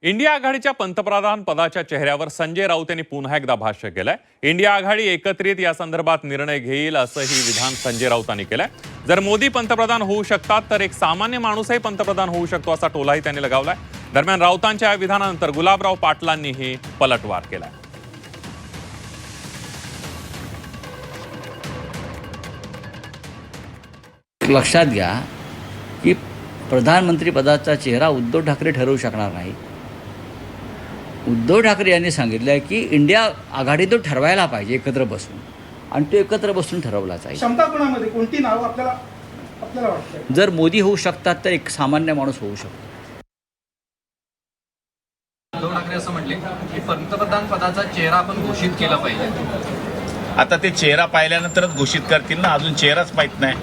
India आघाडीच्या पंतप्रधान पदाच्या चेहऱ्यावर संजय राऊत यांनी पुन्हा एकदा भाष्य केलंय। इंडिया आघाडी एकत्रित या संदर्भात निर्णय घेईल असंही विधान संजय राऊतांनी केलंय। जर मोदी पंतप्रधान होऊ शकतात तर एक सामान्य माणूसही पंतप्रधान होऊ शकतो असा टोलाही त्यांनी लगावलाय। दरम्यान राऊतांच्या या विधानानंतर गुलाबराव पाटलांनीही पलटवार केलाय। लक्षात घ्या की प्रधानमंत्री पदाचा चेहरा उद्धव ठाकरे ठरवू शकणार नाही। उद्धव ठाकरे यांनी सांगितलं आहे की इंडिया आघाडी तो ठरवायला पाहिजे एकत्र बसून, आणि तो एकत्र बसून ठरवला जाईल। क्षमता कोणामध्ये कोणती नाव आपल्याला वाटतं? जर मोदी होऊ शकतात तर एक सामान्य माणूस होऊ शकतो। उद्धव ठाकरे असं म्हटले की पंतप्रधान पदाचा चेहरा आपण घोषित केला पाहिजे। आता ते चेहरा पाहिल्यानंतरच घोषित करतील ना, अजून चेहराच माहीत नाही।